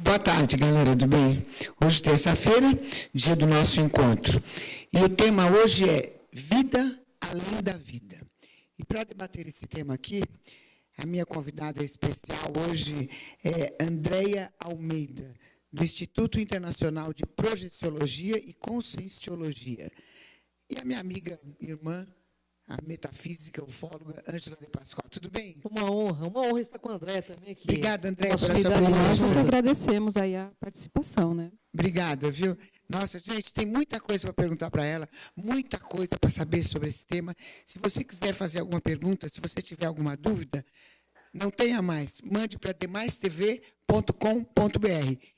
Boa tarde, galera do bem. Hoje, terça-feira, dia do nosso encontro. E o tema hoje é Vida Além da Vida. E para debater esse tema aqui, a minha convidada especial hoje é Andréia Almeida, do Instituto Internacional de Projeciologia e Conscienciologia. E a minha amiga, irmã, a metafísica, ufóloga, Ângela de Pascoal. Tudo bem? Uma honra estar com a André também. Que Obrigada, Andréia, nossa pela sua unidade presença. Nós que agradecemos aí a participação, né? Obrigada, viu? Nossa, gente, tem muita coisa para perguntar para ela, muita coisa para saber sobre esse tema. Se você quiser fazer alguma pergunta, se você tiver alguma dúvida, não tenha mais, mande para demaistv.com.br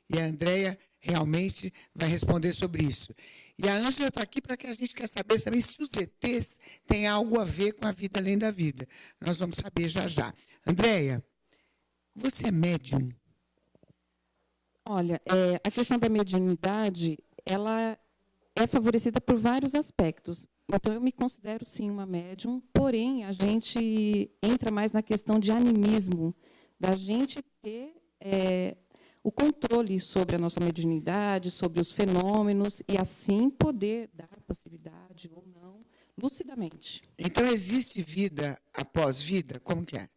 e a Andréia realmente vai responder sobre isso. E a Ângela está aqui para que a gente quer saber também se os ETs têm algo a ver com a vida além da vida. Nós vamos saber já já. Andréia, você é médium? Olha, a questão da mediunidade, ela é favorecida por vários aspectos. Então, eu me considero, sim, uma médium, porém, a gente entra mais na questão de animismo, da gente ter o controle sobre a nossa mediunidade, sobre os fenômenos, e assim poder dar passividade ou não, lucidamente. Então, existe vida após vida? Como que é?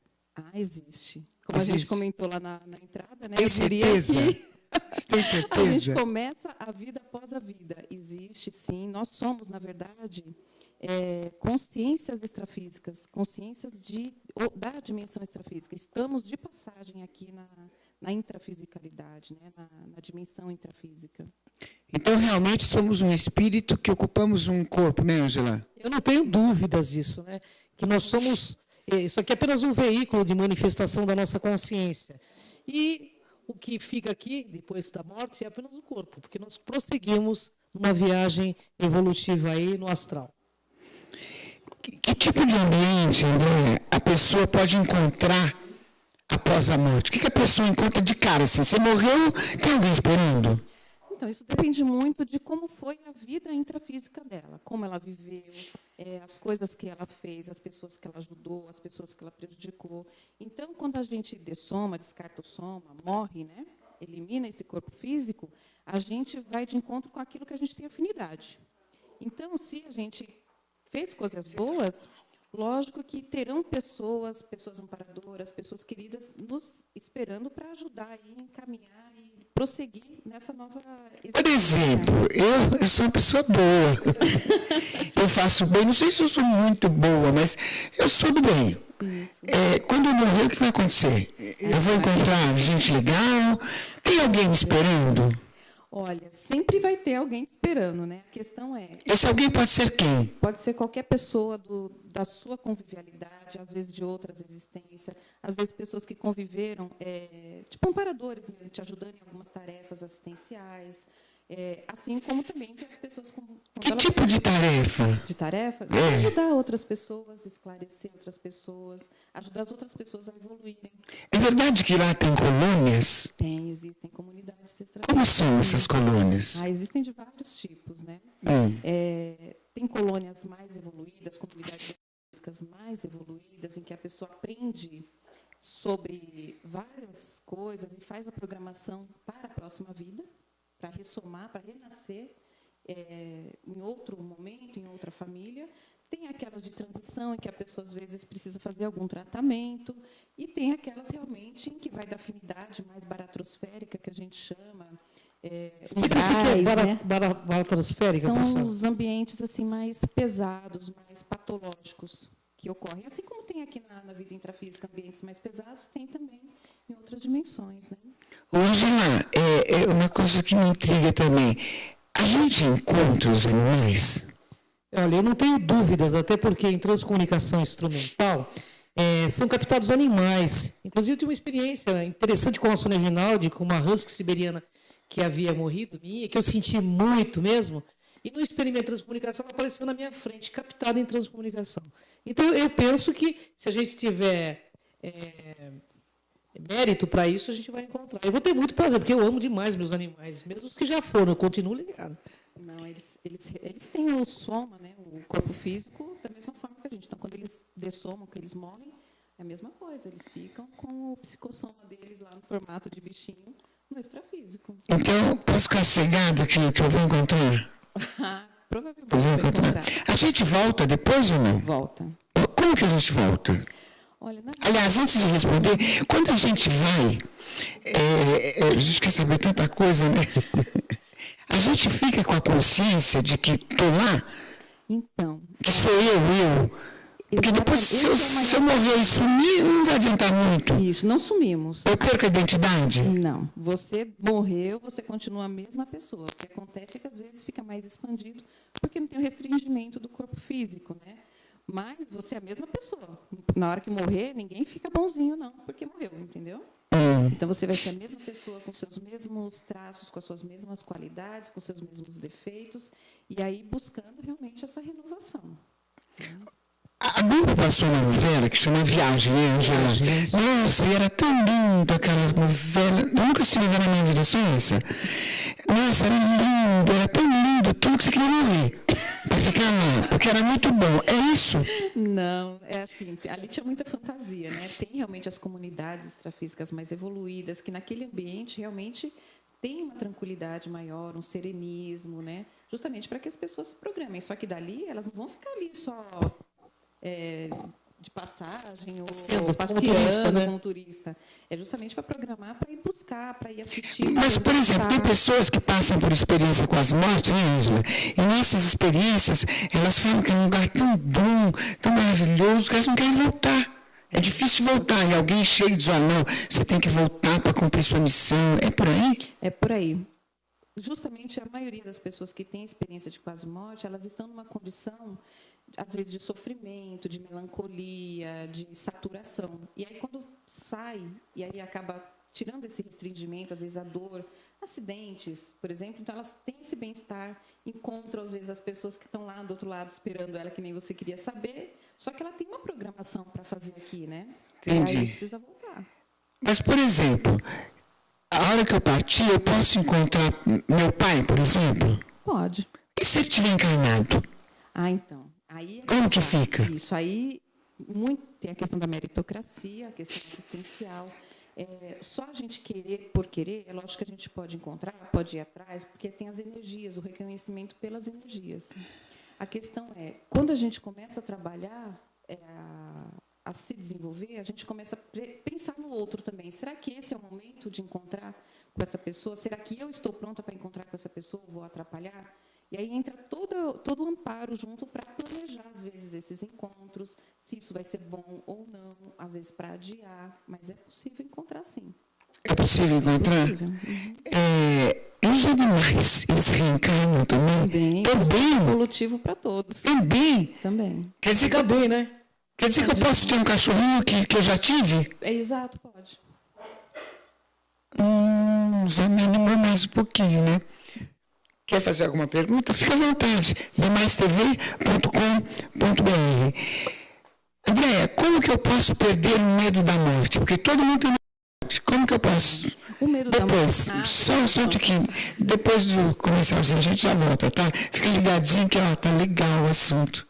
Existe. Como Existe. a gente comentou lá na entrada, né? Tem certeza? Você tem A certeza? gente começa a vida após a vida. Existe, sim. Nós somos, na verdade, consciências extrafísicas, consciências da dimensão extrafísica. Estamos de passagem aqui na intrafisicalidade, né? na dimensão intrafísica. Então, realmente, somos um espírito que ocupamos um corpo, né, Ângela? Eu não tenho dúvidas disso, né? Que nós somos... Isso aqui é apenas um veículo de manifestação da nossa consciência. E o que fica aqui, depois da morte, é apenas o corpo, porque nós prosseguimos numa viagem evolutiva aí no astral. Que tipo de ambiente, André, a pessoa pode encontrar após a morte? O que a pessoa encontra de cara? Assim, você morreu, tem alguém esperando? Então, isso depende muito de como foi a vida intrafísica dela, como ela viveu, as coisas que ela fez, as pessoas que ela ajudou, as pessoas que ela prejudicou. Então, quando a gente dessoma, descarta o soma, morre, né, elimina esse corpo físico, a gente vai de encontro com aquilo que a gente tem afinidade. Então, se a gente fez coisas boas, lógico que terão pessoas amparadoras, pessoas queridas, nos esperando para ajudar e encaminhar e prosseguir nessa nova existência. Por exemplo, eu sou uma pessoa boa. Eu faço bem, não sei se eu sou muito boa, mas eu sou do bem. Quando eu morrer, o que vai acontecer? Eu vou encontrar gente legal? Tem alguém me esperando? Olha, sempre vai ter alguém te esperando, né? A questão é... Esse alguém pode ser quem? Pode ser qualquer pessoa da sua convivialidade, às vezes de outras existências, às vezes pessoas que conviveram, tipo amparadores mesmo, te ajudando em algumas tarefas assistenciais, assim como também tem as pessoas com... Que tipo de tarefa? De tarefa? Ajudar outras pessoas, esclarecer outras pessoas, ajudar as outras pessoas a evoluírem. É verdade que lá tem colônias? Existem comunidades extrafísicas. Como são essas colônias? Existem de vários tipos, né? Tem colônias mais evoluídas, comunidades físicas mais evoluídas, em que a pessoa aprende sobre várias coisas e faz a programação para a próxima vida, para ressomar, para renascer em outro momento, em outra família. Tem aquelas de transição, em que a pessoa, às vezes, precisa fazer algum tratamento, e tem aquelas, realmente, em que vai da afinidade mais baratrosférica, que a gente chama, Né? Baratrosférica, são pessoal? os ambientes assim, mais pesados, mais patológicos que ocorrem. Assim como tem aqui na vida intrafísica ambientes mais pesados, tem também em outras dimensões. Né? Ângela, é uma coisa que me intriga também. A gente encontra os animais? Olha, eu não tenho dúvidas, até porque em transcomunicação instrumental são captados animais. Inclusive, eu tive uma experiência interessante com a Sônia Rinaldi, com uma husky siberiana que havia morrido minha, que eu senti muito mesmo, e no experimento de transcomunicação ela apareceu na minha frente, captada em transcomunicação. Então, eu penso que, se a gente tiver mérito para isso, a gente vai encontrar. Eu vou ter muito prazer, porque eu amo demais meus animais, mesmo os que já foram, eu continuo ligado. Não, eles têm o soma, né, o corpo físico, da mesma forma que a gente. Então, quando eles dessomam, que eles morrem, é a mesma coisa. Eles ficam com o psicossoma deles lá no formato de bichinho, no extrafísico. Então, posso ficar cegada que eu vou encontrar? Provavelmente Eu vou vai encontrar. encontrar. A gente volta depois ou não? Volta. Como que a gente volta? Olha, Aliás, antes de responder, quando a gente vai, a gente quer saber tanta coisa, né? A gente fica com a consciência de que estou lá, então, que sou eu. Porque depois, se eu morrer e sumir, não vai adiantar muito. Isso, não sumimos. Eu perco a identidade? Não. Você morreu, você continua a mesma pessoa. O que acontece é que, às vezes, fica mais expandido, porque não tem o restringimento do corpo físico, né? Mas você é a mesma pessoa. Na hora que morrer, ninguém fica bonzinho, não, porque morreu, entendeu? Então, você vai ser a mesma pessoa com seus mesmos traços, com as suas mesmas qualidades, com seus mesmos defeitos, e aí buscando realmente essa renovação. A Globo passou uma novela que chama Viagem, né, Angela? Nossa, e era tão lindo aquela novela. Eu nunca assisti novela na minha vida, só essa. Nossa, era lindo, era tão lindo, tudo que você queria morrer. Para ficar lá, porque era muito bom. É isso? Não, é assim, ali tinha muita fantasia, né? Tem realmente as comunidades extrafísicas mais evoluídas, que naquele ambiente realmente tem uma tranquilidade maior, um serenismo, né? Justamente para que as pessoas se programem. Só que dali, elas não vão ficar ali só de passagem ou passeando como turista. É justamente para programar, para ir buscar, para ir assistir. Mas, por exemplo, tem pessoas que passam por experiência com as mortes, né, Ângela? E nessas experiências, elas falam que é um lugar tão bom, tão maravilhoso, que elas não querem voltar. É difícil voltar. E alguém chega e diz, não, você tem que voltar para cumprir sua missão. É por aí? É por aí. Justamente a maioria das pessoas que têm experiência de quase morte, elas estão numa condição, às vezes, de sofrimento, de melancolia, de saturação. E aí, quando sai, e aí acaba tirando esse restringimento, às vezes a dor, acidentes, por exemplo, então elas têm esse bem-estar, encontram, às vezes, as pessoas que estão lá do outro lado esperando ela, que nem você queria saber, só que ela tem uma programação para fazer aqui, né? Entendi. E aí precisa voltar. Mas, por exemplo, a hora que eu partir, eu posso encontrar meu pai, por exemplo? Pode. E se ele estiver encarnado? Então. Aí Como que fica? Isso aí, tem a questão da meritocracia, a questão assistencial. Só a gente querer por querer, é lógico que a gente pode encontrar, pode ir atrás, porque tem as energias, o reconhecimento pelas energias. A questão é, quando a gente começa a trabalhar, a se desenvolver, a gente começa a pensar no outro também. Será que esse é o momento de encontrar com essa pessoa? Será que eu estou pronta para encontrar com essa pessoa? Vou atrapalhar? E aí entra todo o amparo junto para planejar, às vezes, esses encontros, se isso vai ser bom ou não, às vezes para adiar, mas é possível encontrar, sim. É possível encontrar? É possível. Uhum. E os animais, eles reencarnam também? Também? É evolutivo para todos. Também? Também. Quer dizer que Também, né? Quer dizer que eu posso ter um cachorrinho que eu já tive? Exato, pode. Já me animou mais um pouquinho, né? Quer fazer alguma pergunta? Fica à vontade. demaistv.com.br. Andréia, como que eu posso perder o medo da morte? Porque todo mundo tem medo da morte. Como que eu posso? O medo Depois, da morte. só um tiquinho. Depois do comercialzinho a gente já volta, tá? Fica ligadinho que tá legal o assunto.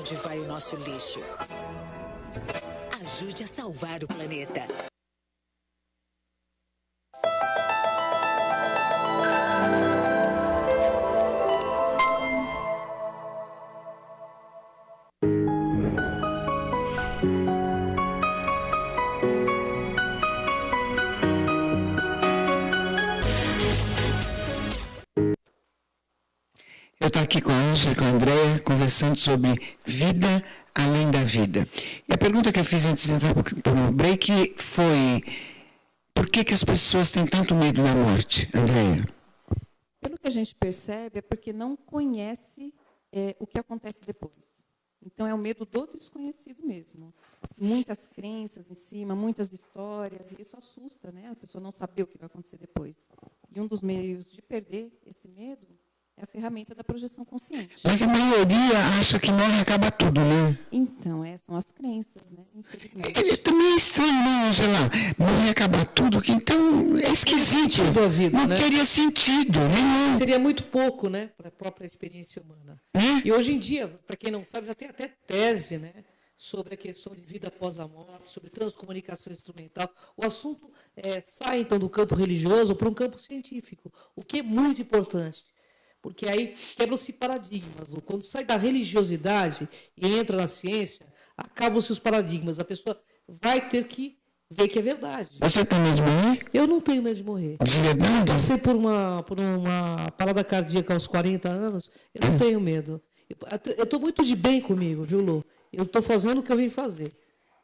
Onde vai o nosso lixo? Ajude a salvar o planeta. estou aqui com a Ângela e com a Andréia, conversando sobre vida além da vida. E a pergunta que eu fiz antes de entrar para o break foi: por que as pessoas têm tanto medo da morte, Andréia? Pelo que a gente percebe, é porque não conhece o que acontece depois. Então, é o medo do desconhecido mesmo. Muitas crenças em cima, muitas histórias, e isso assusta, né? A pessoa não saber o que vai acontecer depois. E um dos meios de perder esse medo é a ferramenta da projeção consciente. Mas a maioria acha que morre e acaba tudo, né? Então, são as crenças, né? Infelizmente. Ele também é estranho, né, Angela? Morrer e acabar tudo, que então é esquisito. A vida, não né? teria sentido, nenhum. Seria muito pouco, né, para a própria experiência humana. E hoje em dia, para quem não sabe, já tem até tese, né, sobre a questão de vida após a morte, sobre transcomunicação instrumental. O assunto sai, então, do campo religioso para um campo científico, o que é muito importante. Porque aí quebram-se paradigmas. Quando sai da religiosidade e entra na ciência, acabam-se os paradigmas. A pessoa vai ter que ver que é verdade. Você tem medo de morrer? Eu não tenho medo de morrer. De verdade? Passei por uma parada cardíaca aos 40 anos, eu não tenho medo. Eu estou muito de bem comigo, viu, Lu? Eu estou fazendo o que eu vim fazer.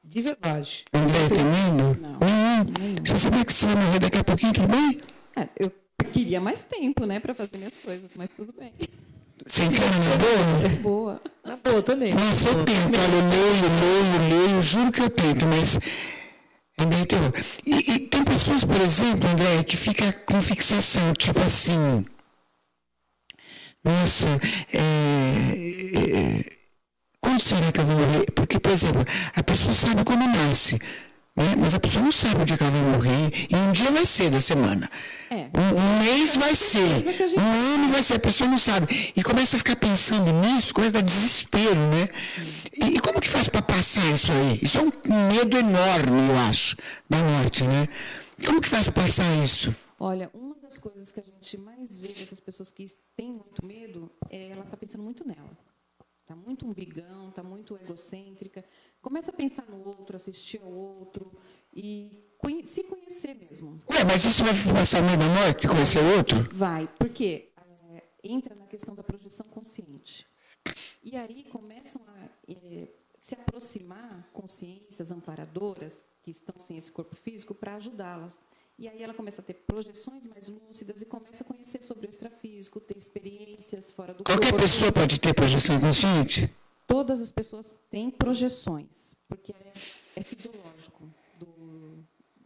De verdade. André, tem medo? Não. Você sabia que você vai morrer daqui a pouquinho, tudo bem? Eu queria mais tempo, né, para fazer minhas coisas, mas tudo bem. Você encara na boa? Boa. Na boa também. Nossa, eu tento. Olha, eu leio, juro que eu tento, mas é meio terror. E tem pessoas, por exemplo, André, que fica com fixação, tipo assim, nossa, quando será que eu vou morrer? Porque, por exemplo, a pessoa sabe quando nasce, né? Mas a pessoa não sabe o dia que ela vai morrer, e um dia vai ser da semana. Um mês vai ser, um ano vai ser, a pessoa não sabe. E começa a ficar pensando nisso, começa a dar desespero, né? E como que faz para passar isso aí? Isso é um medo enorme, eu acho, da morte, né? Como que faz para passar isso? Olha, uma das coisas que a gente mais vê dessas pessoas que têm muito medo ela está pensando muito nela. Está muito umbigão, está muito egocêntrica. Começa a pensar no outro, assistir ao outro e se conhecer mesmo. Mas isso vai passar o medo da morte, conhecer o outro? Vai, porque entra na questão da projeção consciente. E aí começam a se aproximar consciências amparadoras que estão sem esse corpo físico para ajudá-las. E aí ela começa a ter projeções mais lúcidas e começa a conhecer sobre o extrafísico, ter experiências fora do corpo. Qualquer pessoa pode ter projeção consciente? Todas as pessoas têm projeções, porque é fisiológico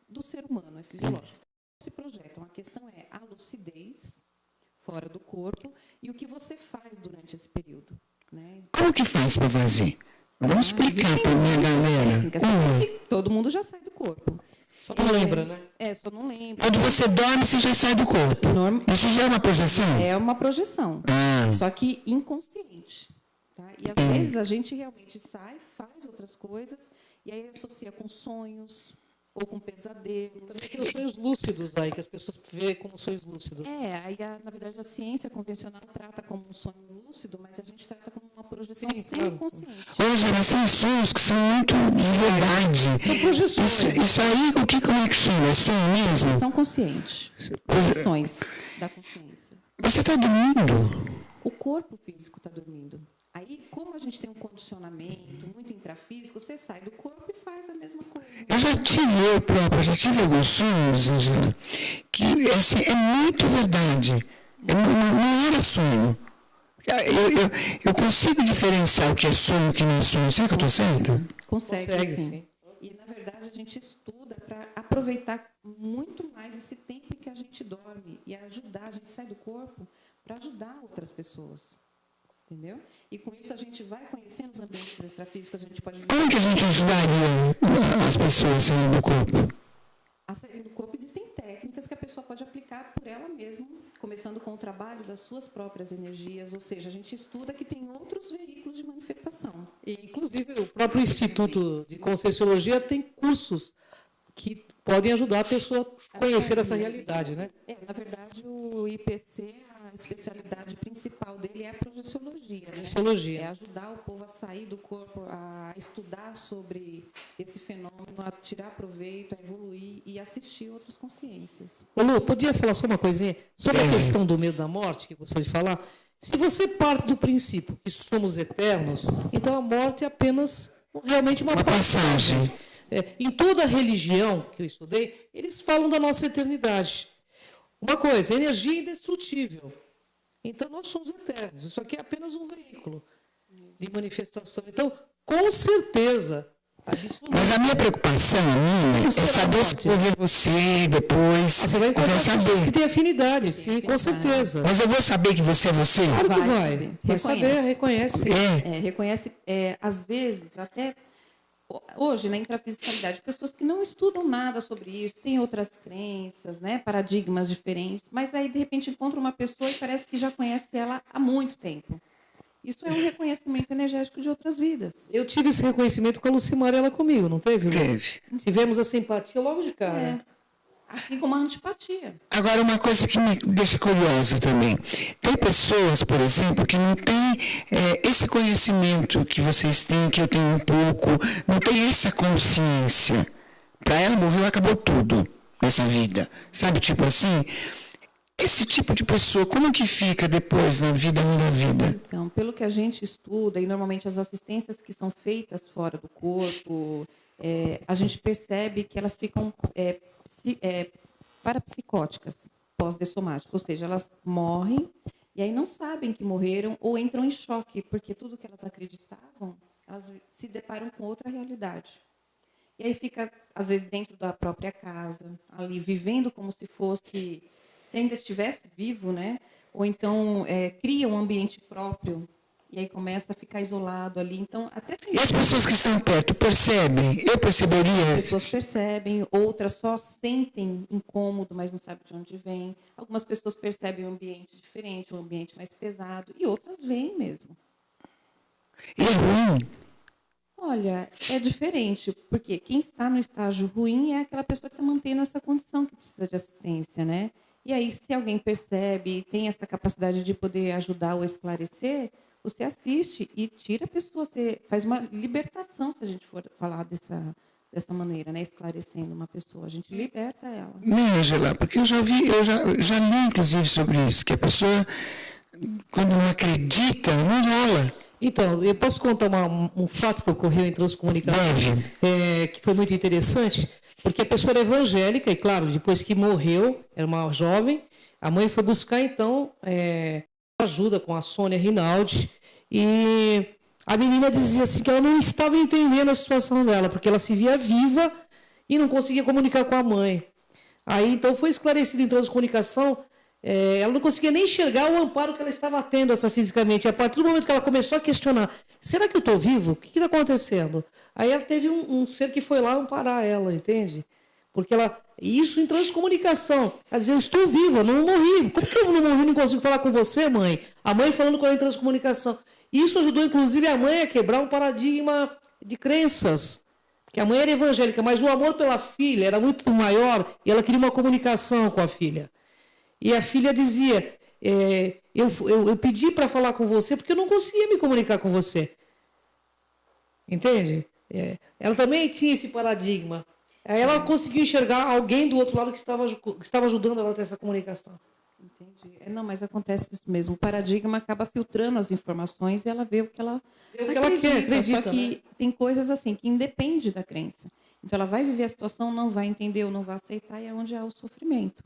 do ser humano, é fisiológico. Se projetam. A questão é a lucidez fora do corpo e o que você faz durante esse período. Né? Como que faz para fazer? Vamos explicar para a minha galera. Todo mundo já sai do corpo. Só não lembra, né? Só não lembra. Quando você dorme, você já sai do corpo. Isso já é uma projeção? É uma projeção, só que inconsciente. Tá? E às vezes a gente realmente sai, faz outras coisas, e aí associa com sonhos ou com pesadelo. Também tem os sonhos lúcidos aí, que as pessoas veem como sonhos lúcidos. Aí, na verdade, a ciência convencional trata como um sonho lúcido, mas a gente trata como uma projeção semiconsciente. Hoje, mas tem sonhos que são muito de verdade. São projeções. Isso aí, como é que chama? É sonho mesmo? São conscientes. Projeções da consciência. Você está dormindo? O corpo físico está dormindo. Aí, como a gente tem um condicionamento muito intrafísico, você sai do corpo e faz a mesma coisa. Eu já tive alguns sonhos, Angela, que assim, é muito verdade. Não era sonho. Eu consigo diferenciar o que é sonho e o que não é sonho. Será que eu estou certa? Consegue, sim. E, na verdade, a gente estuda para aproveitar muito mais esse tempo em que a gente dorme e ajudar, a gente sai do corpo para ajudar outras pessoas. Entendeu? E com isso a gente vai conhecendo os ambientes extrafísicos, a gente pode... Como que a gente ajudaria as pessoas a saírem do corpo? A sair do corpo existem técnicas que a pessoa pode aplicar por ela mesma, começando com o trabalho das suas próprias energias, ou seja, a gente estuda que tem outros veículos de manifestação. E, inclusive, o próprio Instituto de Conscienciologia tem cursos que podem ajudar a pessoa a conhecer essa realidade, né? Na verdade, o IPC, a especialidade principal dele é a projeciologia. Projeciologia. É ajudar o povo a sair do corpo, a estudar sobre esse fenômeno, a tirar proveito, a evoluir e assistir outras consciências. Ô Lu, podia falar só uma coisinha? Sobre a questão do medo da morte, que eu gostaria de falar. Se você parte do princípio que somos eternos, então a morte é apenas realmente uma passagem. Em toda religião que eu estudei, eles falam da nossa eternidade. Uma coisa, energia indestrutível. Então, nós somos eternos. Isso aqui é apenas um veículo de manifestação. Então, com certeza, absoluta. Mas a minha preocupação, é saber se vou ver você depois. Você vai encontrar pessoas saber. que têm afinidade, sim, com certeza. Mas eu vou saber que você é você? Claro que vai. Vai Vai saber, reconhece. Reconhece, às vezes, até hoje, na intrafisicalidade, pessoas que não estudam nada sobre isso, têm outras crenças, né, paradigmas diferentes, mas aí, de repente, encontra uma pessoa e parece que já conhece ela há muito tempo. Isso é um reconhecimento energético de outras vidas. Eu tive esse reconhecimento com a Lucimara, ela comigo, não teve? Teve. Tivemos a simpatia logo de cara. Assim como a antipatia. Agora, uma coisa que me deixa curiosa também. Tem pessoas, por exemplo, que não têm esse conhecimento que vocês têm, que eu tenho um pouco, não tem essa consciência. Para ela, morreu, acabou tudo nessa vida. Sabe, tipo assim? Esse tipo de pessoa, como que fica depois na vida, além da vida? Então, pelo que a gente estuda, e normalmente as assistências que são feitas fora do corpo, a gente percebe que elas ficam parapsicóticas, pós-dessomáticas, ou seja, elas morrem e aí não sabem que morreram ou entram em choque, porque tudo que elas acreditavam, elas se deparam com outra realidade. E aí fica, às vezes, dentro da própria casa, ali, vivendo como se fosse... se ainda estivesse vivo, né? Ou então cria um ambiente próprio e aí começa a ficar isolado ali. Então, até E as pessoas que estão perto percebem? Eu perceberia? as pessoas percebem, outras só sentem incômodo, mas não sabem de onde vem. Algumas pessoas percebem um ambiente diferente, um ambiente mais pesado, e outras veem mesmo. E é ruim? Olha, é diferente, porque quem está no estágio ruim é aquela pessoa que está mantendo essa condição que precisa de assistência, né? E aí, se alguém percebe, tem essa capacidade de poder ajudar ou esclarecer, você assiste e tira a pessoa, você faz uma libertação, se a gente for falar dessa maneira, né? Esclarecendo uma pessoa, a gente liberta ela. Não, Angela, porque eu já li, inclusive, sobre isso, que a pessoa, quando não acredita, não rola. Então, eu posso contar um fato que ocorreu em Transcomunicação, que foi muito interessante, porque a pessoa era evangélica, e claro, depois que morreu, era uma jovem, a mãe foi buscar, então, ajuda com a Sônia Rinaldi, e a menina dizia assim que ela não estava entendendo a situação dela, porque ela se via viva e não conseguia comunicar com a mãe. Aí, então, foi esclarecido em Transcomunicação, ela não conseguia nem enxergar o amparo que ela estava tendo extrafisicamente. E a partir do momento que ela começou a questionar, será que eu estou vivo? O que está acontecendo? Aí ela teve um ser que foi lá amparar ela, entende? Porque isso em Transcomunicação. Ela dizia, eu estou viva, não morri. Como que eu não morri, não consigo falar com você, mãe? A mãe falando com ela em Transcomunicação. Isso ajudou, inclusive, a mãe a quebrar um paradigma de crenças. Porque a mãe era evangélica, mas o amor pela filha era muito maior e ela queria uma comunicação com a filha. E a filha dizia, eu pedi para falar com você porque eu não conseguia me comunicar com você. Entende? Ela também tinha esse paradigma. Aí ela conseguiu enxergar alguém do outro lado que estava ajudando ela a ter essa comunicação. Entendi. Não, mas acontece isso mesmo. O paradigma acaba filtrando as informações e ela vê o que ela acredita. Só que tem coisas assim que independe da crença. Então ela vai viver a situação, não vai entender ou não vai aceitar, e é onde há o sofrimento.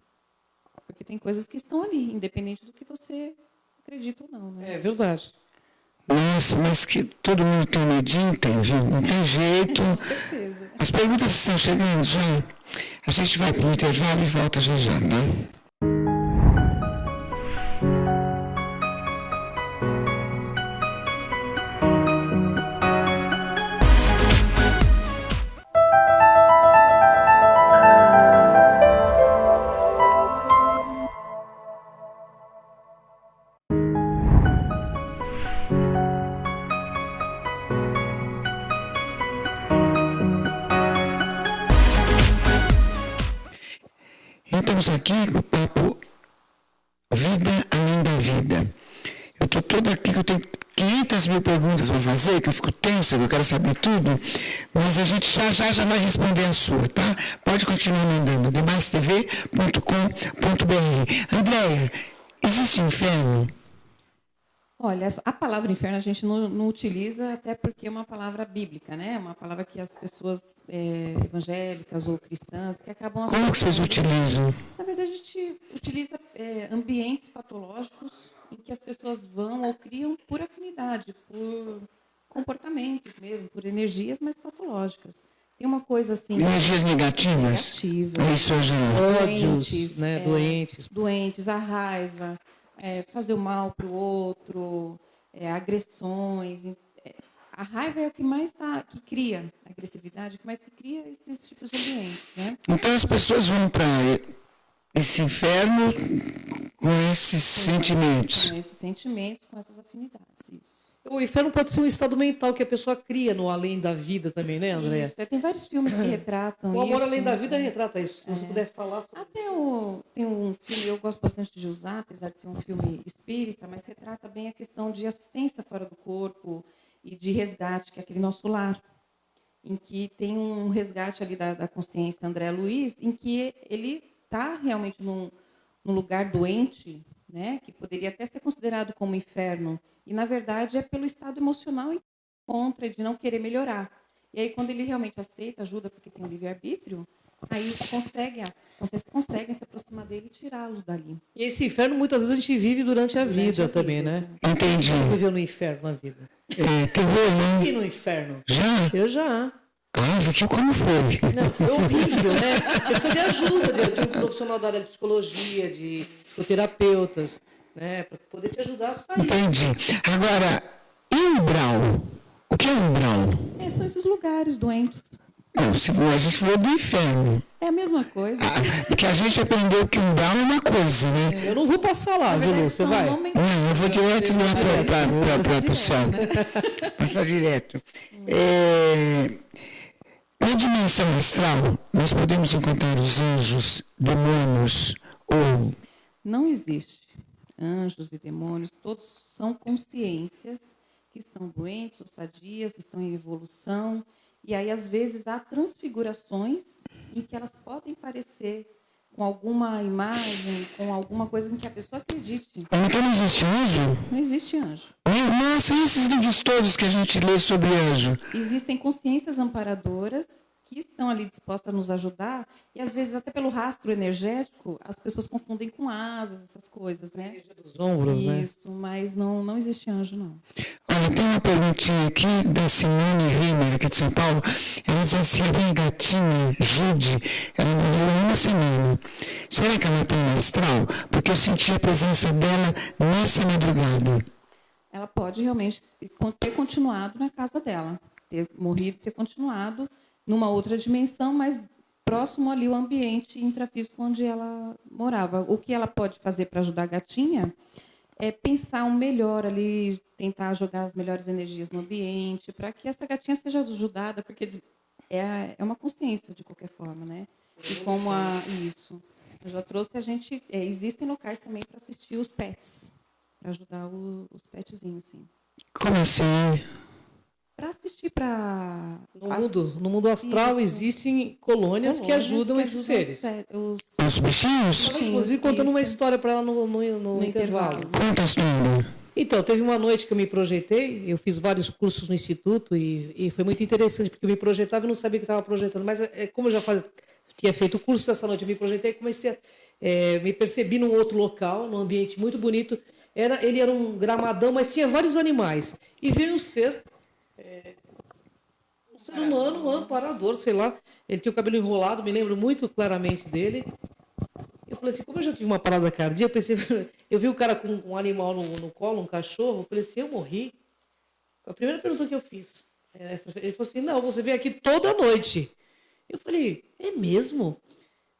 Porque tem coisas que estão ali, independente do que você acredita ou não, né? É verdade. Nossa, mas que todo mundo tem medinho, viu? Não tem jeito. Com certeza. As perguntas estão chegando já. A gente vai para o intervalo e volta já, tá? Estamos aqui no papo Vida Além da Vida. Eu estou toda aqui, que eu tenho 500 mil perguntas para fazer, que eu fico tensa, que eu quero saber tudo, mas a gente já vai responder a sua, tá? Pode continuar mandando, demaistv.com.br. Andréia, existe inferno? Olha, a palavra inferno a gente não utiliza, até porque é uma palavra bíblica, né? É uma palavra que as pessoas evangélicas ou cristãs que acabam Como que vocês associando. utilizam? Na verdade, a gente utiliza ambientes patológicos em que as pessoas vão ou criam por afinidade, por comportamentos mesmo, por energias mais patológicas. Tem uma coisa assim... Energias negativas? Negativas. Isso é geral. Ódios, né? Doentes, a raiva, fazer o mal para o outro, agressões. A raiva é o que mais que cria a agressividade, o que mais que cria esses tipos de ambientes, né? Então as pessoas vão para esse inferno com esses sentimentos. Com esses sentimentos, com essas afinidades, isso. O inferno pode ser um estado mental que a pessoa cria no além da vida também, né, André? Isso, tem vários filmes que retratam O Amor isso. Além da Vida retrata isso. Se você puder falar sobre Até tem um filme, eu gosto bastante de usar, apesar de ser um filme espírita, mas retrata bem a questão de assistência fora do corpo e de resgate, que é aquele Nosso Lar, em que tem um resgate ali da consciência André Luiz, em que ele está realmente num lugar doente, né, que poderia até ser considerado como inferno, e, na verdade, é pelo estado emocional em que se encontra, de não querer melhorar. E aí, quando ele realmente aceita ajuda, porque tem um livre-arbítrio, aí vocês conseguem se aproximar dele e tirá-lo dali. E esse inferno, muitas vezes, a gente vive durante a vida também, né? Entendi. Viveu no inferno na vida. Terror, né? E no inferno? Já? Eu já. Ah, Vicky, como foi? Não, foi horrível, né? Você precisa de ajuda de um profissional da área de psicologia, de psicoterapeutas, né? Para poder te ajudar a sair. Entendi. Agora, e o umbral? O que é o umbral? São esses lugares doentes. Não, se a gente falou do inferno. É a mesma coisa. Porque a gente aprendeu que umbral é uma coisa, né? Eu não vou passar lá, viu, Lu? Você vai? Não, eu vou direto para o céu. Passar direto. Na dimensão astral, nós podemos encontrar os anjos, demônios ou... Não existe. Anjos e demônios, todos são consciências que estão doentes ou sadias, estão em evolução. E aí, às vezes, há transfigurações em que elas podem parecer com alguma imagem, com alguma coisa em que a pessoa acredite. Então não existe anjo? Não existe anjo. Nossa, e esses livros todos que a gente lê sobre anjo? Existem consciências amparadoras que estão ali dispostas a nos ajudar, e às vezes até pelo rastro energético, as pessoas confundem com asas, essas coisas, né? Dos ombros, né? Isso, mas não existe anjo, não. Olha, tem uma perguntinha aqui da Simone Reimer, aqui de São Paulo. Ela diz assim, a minha gatinha, Jude, ela morreu há uma semana. Será que ela está no astral? Porque eu senti a presença dela nessa madrugada. Ela pode realmente ter continuado na casa dela, ter morrido, ter continuado numa outra dimensão, mas próximo ali o ambiente intrafísico onde ela morava. O que ela pode fazer para ajudar a gatinha é pensar um melhor ali, tentar jogar as melhores energias no ambiente, para que essa gatinha seja ajudada, porque é uma consciência de qualquer forma, né? E como isso, eu já trouxe a gente, existem locais também para assistir os pets, para ajudar os petzinhos, sim. Como assim? Para assistir para... No mundo astral existem colônias que ajudam esses seres. Os bichinhos? Inclusive contando uma história para ela no intervalo. Conta a história. Então, teve uma noite que eu me projetei, eu fiz vários cursos no Instituto e foi muito interessante, porque eu me projetava e não sabia que estava projetando. Mas como eu já tinha feito o curso essa noite, eu me projetei e comecei me percebi num outro local, num ambiente muito bonito. Ele era um gramadão, mas tinha vários animais. E veio um ser... um ser humano, um amparador, sei lá. Ele tinha o cabelo enrolado, me lembro muito claramente dele. Eu falei assim, como eu já tive uma parada cardíaca, eu pensei, eu vi o cara com um animal no colo, um cachorro, eu falei assim, eu morri? A primeira pergunta que eu fiz, ele falou assim, não, você vem aqui toda noite. Eu falei, é mesmo?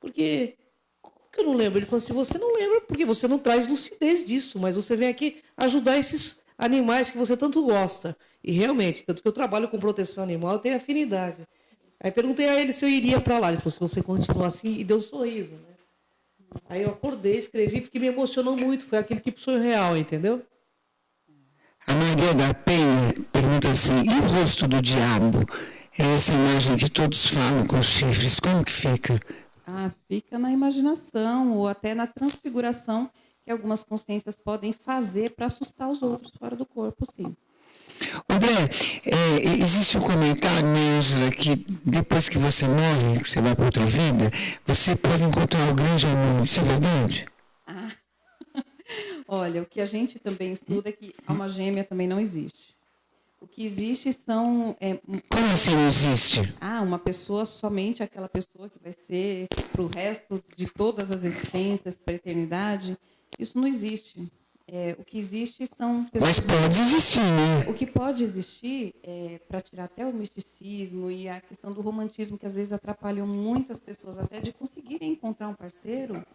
Porque, como que eu não lembro? Ele falou assim, você não lembra porque você não traz lucidez disso, mas você vem aqui ajudar esses animais que você tanto gosta. E realmente, tanto que eu trabalho com proteção animal, eu tenho afinidade. Aí perguntei a ele se eu iria para lá. Ele falou, se você continuar assim, e deu um sorriso, né? Aí eu acordei, escrevi, porque me emocionou muito. Foi aquele tipo de sonho real, entendeu? A Maria da Penha pergunta assim, e o rosto do diabo? É essa imagem que todos falam com chifres, como que fica? Fica na imaginação, ou até na transfiguração, que algumas consciências podem fazer para assustar os outros fora do corpo, sim. André, existe um comentário, né, Ângela, que depois que você morre, que você vai para outra vida, você pode encontrar o grande amor. Isso é verdade? Olha, o que a gente também estuda é que alma gêmea também não existe. O que existe são... Como assim não existe? uma pessoa, somente aquela pessoa que vai ser para o resto de todas as existências, para a eternidade, isso não existe. O que existe são pessoas... Mas pode existir, né? O que pode existir, para tirar até o misticismo e a questão do romantismo, que às vezes atrapalham muito as pessoas até de conseguirem encontrar um parceiro,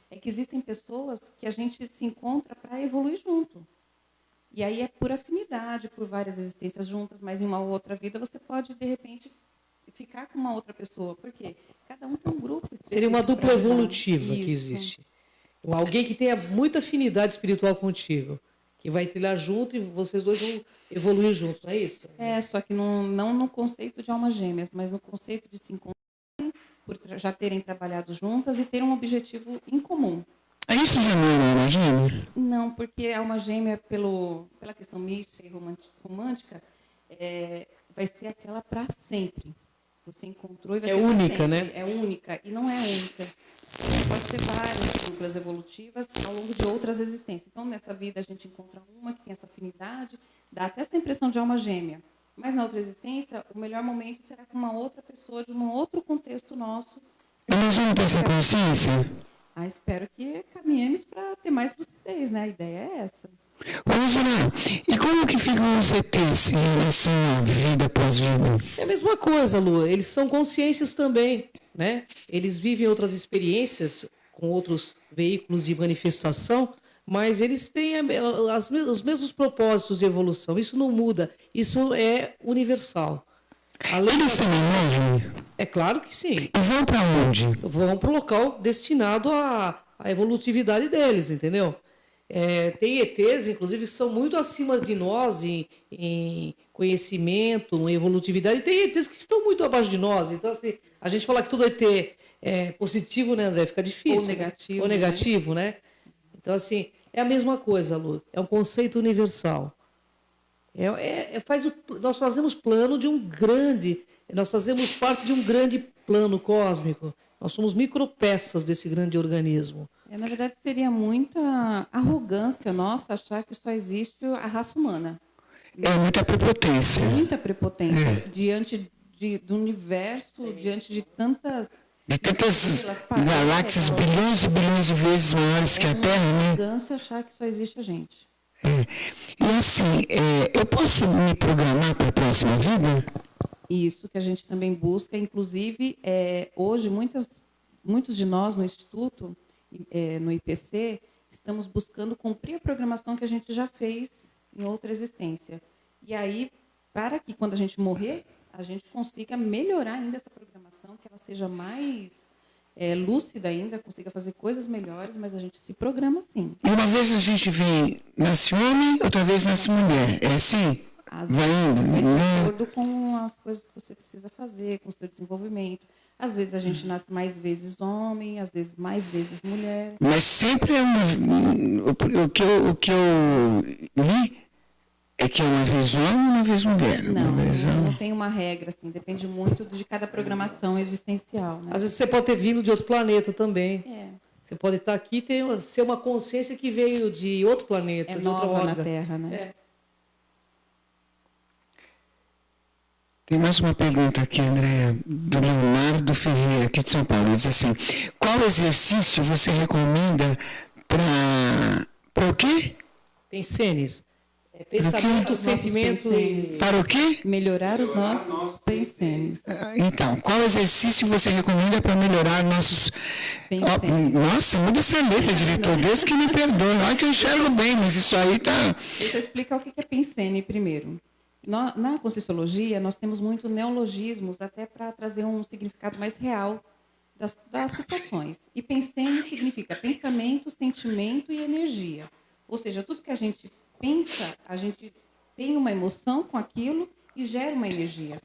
é que existem pessoas que a gente se encontra para evoluir junto. E aí é por afinidade, por várias existências juntas, mas em uma outra vida você pode, de repente, ficar com uma outra pessoa. Por quê? Cada um tem um grupo específico. Seria uma dupla pra ajudar. evolutiva que Isso. existe. Alguém que tenha muita afinidade espiritual contigo, que vai trilhar junto e vocês dois vão evoluir juntos, não é isso? Só que não no conceito de almas gêmeas, mas no conceito de se encontrarem, por já terem trabalhado juntas e ter um objetivo em comum. Isso já não é alma gêmea? Não, porque a alma gêmea, pela questão mística e romântica, vai ser aquela para sempre. Você encontrou e vai ser pra única, sempre. né? É única, e não é única. Pode ter várias duplas evolutivas ao longo de outras existências. Então, nessa vida, a gente encontra uma que tem essa afinidade, dá até essa impressão de alma gêmea. Mas, na outra existência, o melhor momento será com uma outra pessoa, de um outro contexto nosso. E nós vamos ter essa consciência? Espero que caminhemos para ter mais lucidez, né? A ideia é essa. Ângela, e como que ficam os ETs em relação à vida pós-vida? É a mesma coisa, Lu. Eles são consciências também, né? Eles vivem outras experiências com outros veículos de manifestação, mas eles têm os mesmos propósitos de evolução. Isso não muda. Isso é universal. Eles se movem? É claro que sim. E vão para onde? Vão para o local destinado à evolutividade deles, entendeu? Tem ETs, inclusive, que são muito acima de nós em conhecimento, em evolutividade. E tem ETs que estão muito abaixo de nós. Então, assim, a gente falar que todo ET é positivo, né, André? Fica difícil. Ou negativo. Né? Ou negativo, né? Então, assim, é a mesma coisa, Lu. É um conceito universal. Nós fazemos plano de um grande... Nós fazemos parte de um grande plano cósmico. Nós somos micropeças desse grande organismo. Na verdade, seria muita arrogância nossa achar que só existe a raça humana. É muita prepotência. Muita prepotência diante do universo, diante de tantas... De tantas galáxias, bilhões e bilhões de vezes maiores que a Terra, né? É arrogância achar que só existe a gente. E assim, eu posso me programar para a próxima vida? Isso que a gente também busca, inclusive, hoje muitos de nós no Instituto, no IPC, estamos buscando cumprir a programação que a gente já fez em outra existência. E aí, para que quando a gente morrer, a gente consiga melhorar ainda essa programação, que ela seja mais lúcida ainda, consiga fazer coisas melhores, mas a gente se programa sim. E uma vez a gente nasce homem, outra vez nasce mulher. É assim? Vai indo, de acordo com as coisas que você precisa fazer, com o seu desenvolvimento. Às vezes a gente nasce mais vezes homem, às vezes mais vezes mulher. Mas sempre o que eu li é que é uma vez homem e uma vez mulher. Não tem uma regra, assim, depende muito de cada programação existencial. Né? Às vezes você pode ter vindo de outro planeta também. Você pode estar aqui e ser uma consciência que veio de outro planeta, de outra nova órbita. na Terra, né? Tem mais uma pergunta aqui, Andréa, do Leonardo Ferreira, aqui de São Paulo. Ele diz assim, qual exercício você recomenda para o quê? Pensenes. Pensamento, sentimento e... Para o quê? Melhorar os nossos pensenes. Então, qual exercício você recomenda para melhorar nossos... Nossa, muda essa letra, diretor. Deus que me perdoe. Olha que eu enxergo bem, mas isso aí está... Deixa eu explicar o que é pensene primeiro. Na Conscienciologia, nós temos muito neologismos, até para trazer um significado mais real das situações. E pensene significa pensamento, sentimento e energia. Ou seja, tudo que a gente pensa, a gente tem uma emoção com aquilo e gera uma energia.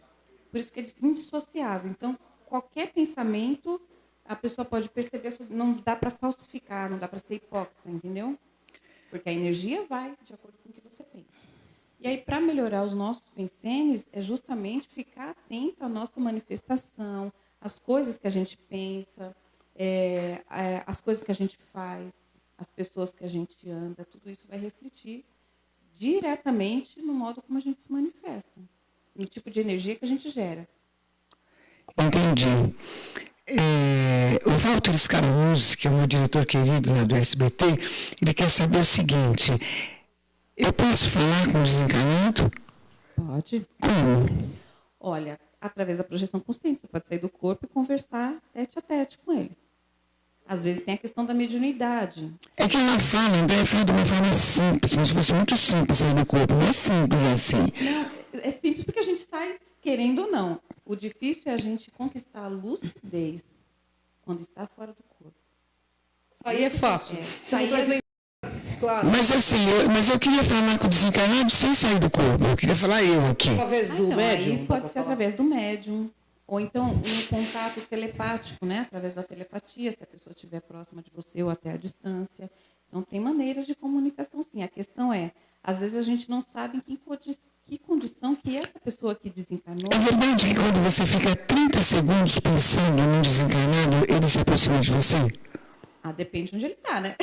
Por isso que é indissociável. Então, qualquer pensamento a pessoa pode perceber, não dá para falsificar, não dá para ser hipócrita, entendeu? Porque a energia vai de acordo com o que você pensa. E aí, para melhorar os nossos pensenes, é justamente ficar atento à nossa manifestação, às coisas que a gente pensa, às coisas que a gente faz, as pessoas que a gente anda, tudo isso vai refletir diretamente no modo como a gente se manifesta, no tipo de energia que a gente gera. Entendi. O Walter Scaramucci, que é o meu diretor querido lá do SBT, ele quer saber o seguinte: eu posso falar com o desencarnado? Pode. Como? Olha, através da projeção consciente, você pode sair do corpo e conversar tete a tete com ele. Às vezes tem a questão da mediunidade. É que ela fala, André fala de uma forma simples, como se fosse muito simples sair do corpo. Não é simples assim. Não, é simples porque a gente sai querendo ou não. O difícil é a gente conquistar a lucidez quando está fora do corpo. Aí é fácil. Você não traz nem... Claro. Mas assim, eu queria falar com o desencarnado sem sair do corpo. Eu queria falar eu aqui. Através do então, médium? Aí pode ser através do médium. Ou então um contato telepático, né? Através da telepatia, se a pessoa estiver próxima de você ou até à distância. Então, tem maneiras de comunicação, sim. A questão é, às vezes a gente não sabe em que condição que essa pessoa que desencarnou... É verdade que quando você fica 30 segundos pensando num desencarnado, ele se aproxima de você? Depende de onde ele está, né?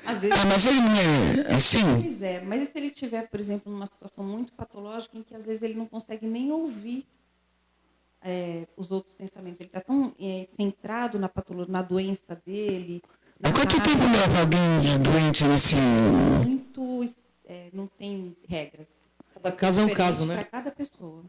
Às vezes... mas ele não é assim? Pois é, mas e se ele estiver, por exemplo, numa situação muito patológica em que às vezes ele não consegue nem ouvir os outros pensamentos? Ele está tão centrado na doença dele... Quanto tempo leva alguém doente nesse... não tem regras. Cada caso é um caso, né? Para cada pessoa.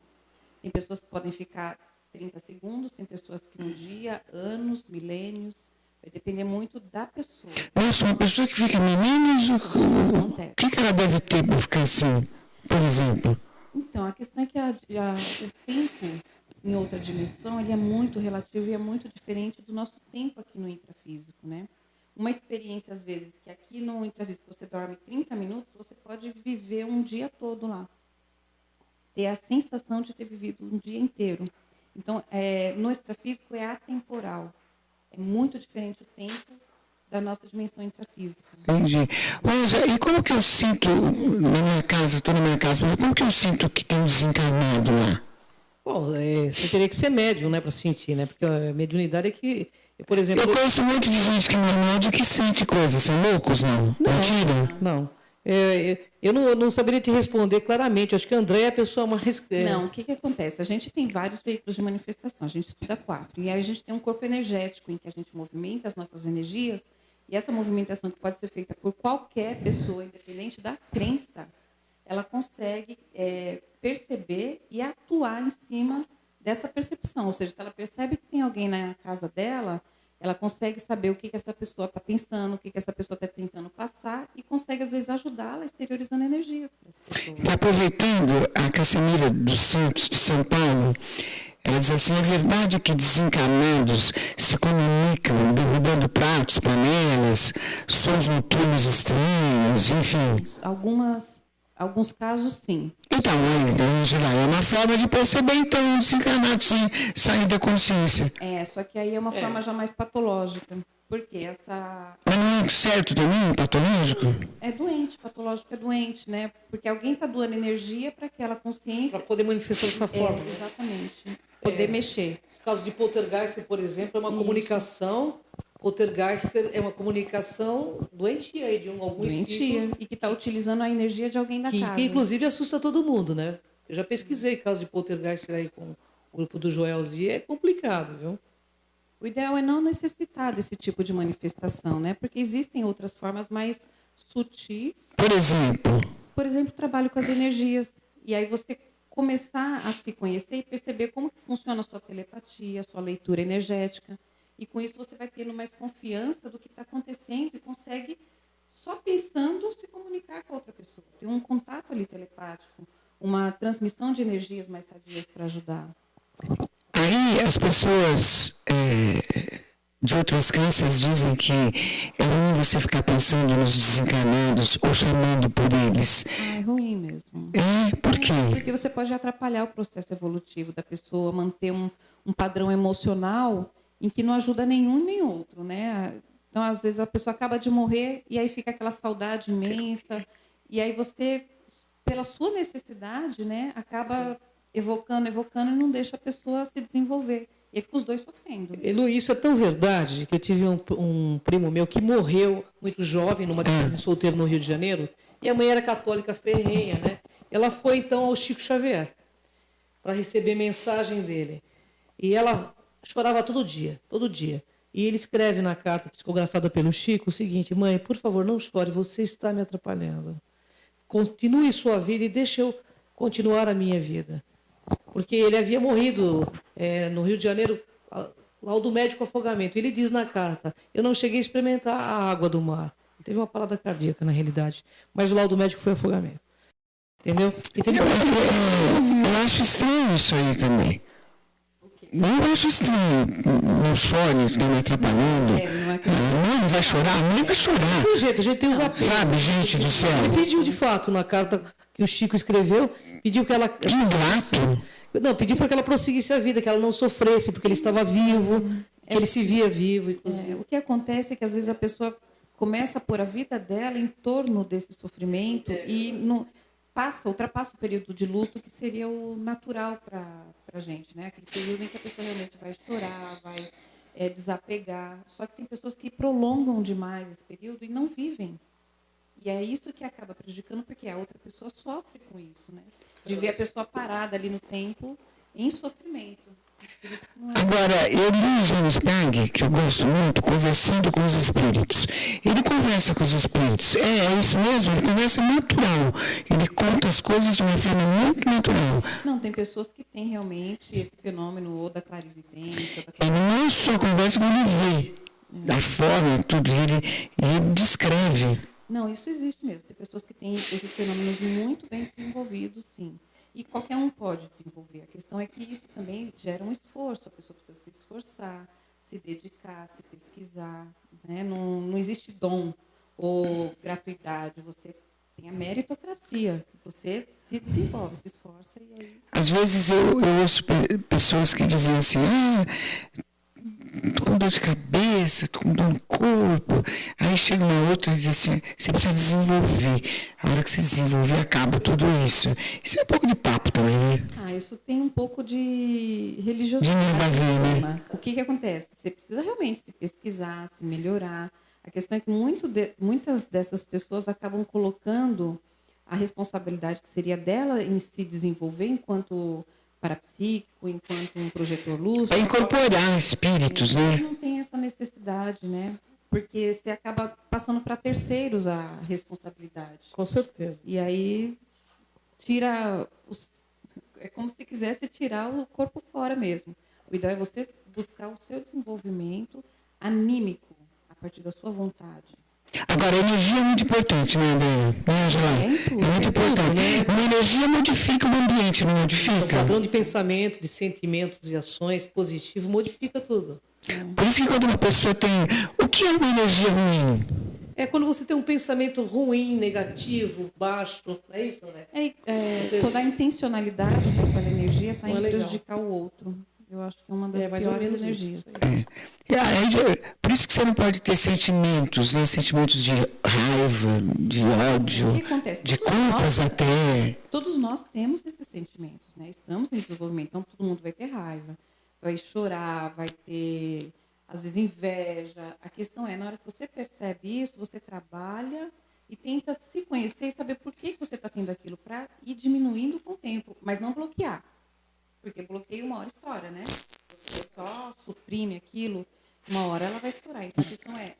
Tem pessoas que podem ficar 30 segundos, tem pessoas que um dia, anos, milênios. Vai depender muito da pessoa. Nossa, uma pessoa que fica milênios, o que ela deve ter para ficar assim, por exemplo? Então, a questão é que o tempo em outra dimensão ele é muito relativo e é muito diferente do nosso tempo aqui no intrafísico, né? Uma experiência, às vezes, que aqui no intrafísico você dorme 30 minutos, você pode viver um dia todo lá. Ter a sensação de ter vivido um dia inteiro. Então, no extrafísico é atemporal. É muito diferente o tempo da nossa dimensão intrafísica. Entendi. Rosa, e como que eu sinto na minha casa, estou na minha casa, como que eu sinto que tem um desencarnado lá? Bom, você teria que ser médium, né, para sentir, né? Porque a mediunidade é que, por exemplo... Eu conheço um monte de gente que não é médium que sente coisas. São loucos, não? Mentira? Não. Eu não saberia te responder claramente. Eu acho que a André é a pessoa mais... Não, o que acontece? A gente tem vários veículos de manifestação. A gente estuda 4. E aí a gente tem um corpo energético em que a gente movimenta as nossas energias. E essa movimentação, que pode ser feita por qualquer pessoa, independente da crença, ela consegue perceber e atuar em cima dessa percepção. Ou seja, se ela percebe que tem alguém na casa dela, ela consegue saber o que essa pessoa está pensando, o que essa pessoa está tentando passar e consegue, às vezes, ajudá-la exteriorizando energias para essa pessoa. Está aproveitando a Cassimira dos Santos de São Paulo, ela diz assim: é verdade que desencarnados se comunicam derrubando pratos, panelas, sons noturnos estranhos, enfim. Alguns casos, sim. Então, em geral, é uma forma de perceber, então, um desencarnado sem sair da consciência. Só que aí é uma forma já mais patológica. Porque essa... Mas não é certo também, patológico? É doente, patológico é doente, né? Porque alguém está doando energia para aquela consciência... Para poder manifestar dessa forma. Exatamente. Poder mexer. No caso de poltergeist, por exemplo, é uma comunicação... Poltergeist é uma comunicação doentia de algum espírito. E que está utilizando a energia de alguém da casa. Que, inclusive, assusta todo mundo, né? Eu já pesquisei casos de poltergeist aí com o grupo do Joelzi. É complicado, viu? O ideal é não necessitar desse tipo de manifestação, né? Porque existem outras formas mais sutis. Por exemplo, trabalho com as energias. E aí você começar a se conhecer e perceber como que funciona a sua telepatia, a sua leitura energética. E com isso você vai tendo mais confiança do que está acontecendo e consegue, só pensando, se comunicar com a outra pessoa. Tem um contato ali telepático, uma transmissão de energias mais sadias para ajudar. Aí as pessoas de outras crenças dizem que é ruim você ficar pensando nos desencarnados ou chamando por eles. É ruim mesmo. Por quê? Porque você pode atrapalhar o processo evolutivo da pessoa, manter um padrão emocional em que não ajuda nenhum nem outro, né? Então, às vezes, a pessoa acaba de morrer e aí fica aquela saudade imensa. E aí você, pela sua necessidade, né, acaba evocando e não deixa a pessoa se desenvolver. E aí fica os dois sofrendo. Elu, isso é tão verdade que eu tive um primo meu que morreu muito jovem numa despedida de solteiro no Rio de Janeiro, e a mãe era católica ferrenha, né? Ela foi então ao Chico Xavier para receber mensagem dele. E ela chorava todo dia, todo dia. E ele escreve na carta psicografada pelo Chico o seguinte: mãe, por favor, não chore, você está me atrapalhando. Continue sua vida e deixe eu continuar a minha vida. Porque ele havia morrido no Rio de Janeiro, laudo médico afogamento. Ele diz na carta: eu não cheguei a experimentar a água do mar. Ele teve uma parada cardíaca, na realidade. Mas o laudo médico foi afogamento. Entendeu? Eu acho estranho isso aí também. Eu acho estranho. Não chore, está me atrapalhando. Não vai chorar? Nem vai chorar. Tem jeito, a gente tem os apelos. Sabe, gente do céu? Ele pediu, de fato, na carta que o Chico escreveu, pediu que ela... Que ingrato. Não, pediu para que ela prosseguisse a vida, que ela não sofresse, porque ele estava vivo, que ele se via vivo. Inclusive. O que acontece é que, às vezes, a pessoa começa a pôr a vida dela em torno desse sofrimento e ultrapassa o período de luto, que seria o natural para a gente, né? Aquele período em que a pessoa realmente vai chorar, vai desapegar. Só que tem pessoas que prolongam demais esse período e não vivem. E é isso que acaba prejudicando, porque a outra pessoa sofre com isso, né? De ver a pessoa parada ali no tempo, em sofrimento. Agora, eu li James Pang, que eu gosto muito, conversando com os espíritos. Ele conversa com os espíritos. É isso mesmo, ele conversa natural. Ele conta as coisas de uma forma muito natural. Não, tem pessoas que têm realmente esse fenômeno ou da clarividência. Ele não só conversa, como ele vê. Da forma, tudo, ele descreve. Não, isso existe mesmo. Tem pessoas que têm esses fenômenos muito bem desenvolvidos, sim. E qualquer um pode desenvolver. A questão é que isso também gera um esforço. A pessoa precisa se esforçar, se dedicar, se pesquisar. Né? Não existe dom ou gratuidade. Você tem a meritocracia. Você se desenvolve, se esforça e aí... Às vezes eu ouço pessoas que dizem assim, estou com dor de cabeça, estou com dor no corpo. Aí chega uma outra e diz assim, você precisa desenvolver. A hora que você desenvolver, acaba tudo isso. Isso é um pouco de papo também, né? Isso tem um pouco de religiosidade. De nada a ver, né? O que acontece? Você precisa realmente se pesquisar, se melhorar. A questão é que muitas dessas pessoas acabam colocando a responsabilidade que seria dela em se desenvolver enquanto parapsíquico, enquanto um projetor luz. Para incorporar espíritos, né? Não tem essa necessidade, né? Porque você acaba passando para terceiros a responsabilidade. Com certeza. E aí tira é como se quisesse tirar o corpo fora mesmo. O ideal é você buscar o seu desenvolvimento anímico a partir da sua vontade. Agora, a energia é muito importante, né, André? Angela? É muito importante. Né? Uma energia modifica o ambiente, não modifica? O padrão de pensamento, de sentimentos e ações positivo modifica tudo. Por isso que quando uma pessoa tem... O que é uma energia ruim? É quando você tem um pensamento ruim, negativo, baixo, não é isso, né? Quando a intencionalidade daquela energia está em prejudicar o outro. Eu acho que é uma das piores energias. Por isso que você não pode ter sentimentos, né? Sentimentos de raiva, de ódio, de culpas até. Todos nós temos esses sentimentos, né? Estamos em desenvolvimento, então todo mundo vai ter raiva, vai chorar, vai ter, às vezes, inveja. A questão é, na hora que você percebe isso, você trabalha e tenta se conhecer e saber por que você está tendo aquilo, para ir diminuindo com o tempo, mas não bloquear. Porque bloqueio uma hora estoura, né? Você só suprime aquilo, uma hora ela vai estourar. Então a questão é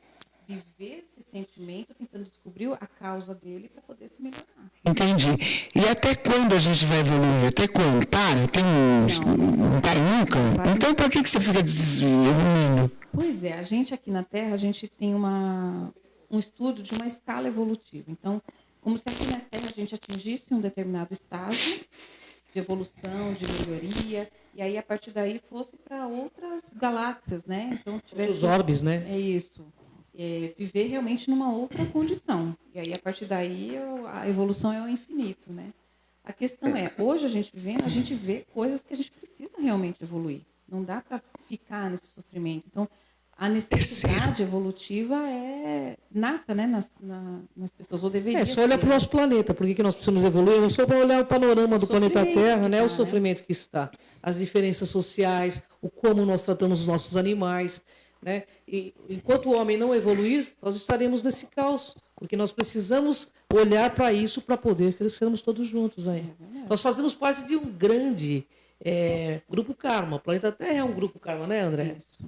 viver esse sentimento, tentando descobrir a causa dele para poder se melhorar. Entendi. E até quando a gente vai evoluir? Até quando? Para? Não para nunca? Então por que você fica evoluindo? Pois é, a gente aqui na Terra, a gente tem um estudo de uma escala evolutiva. Então, como se aqui na Terra a gente atingisse um determinado estágio de evolução, de melhoria, e aí a partir daí fosse para outras galáxias, né? Então tivesse os orbes, né? É isso. Viver realmente numa outra condição. E aí a partir daí a evolução é o infinito, né? A questão é, hoje a gente vê coisas que a gente precisa realmente evoluir. Não dá para ficar nesse sofrimento. Então, a necessidade evolutiva é nata, né, nas pessoas, ou deveria Só olhar ser. para o nosso planeta. Por que nós precisamos evoluir? Não só para olhar o panorama do planeta Terra, né? O né? sofrimento que está, as diferenças sociais, o como nós tratamos os nossos animais, né? E enquanto o homem não evoluir, nós estaremos nesse caos, porque nós precisamos olhar para isso para poder crescermos todos juntos aí. Nós fazemos parte de um grande grupo karma. O planeta Terra é um grupo karma, né, André? Isso.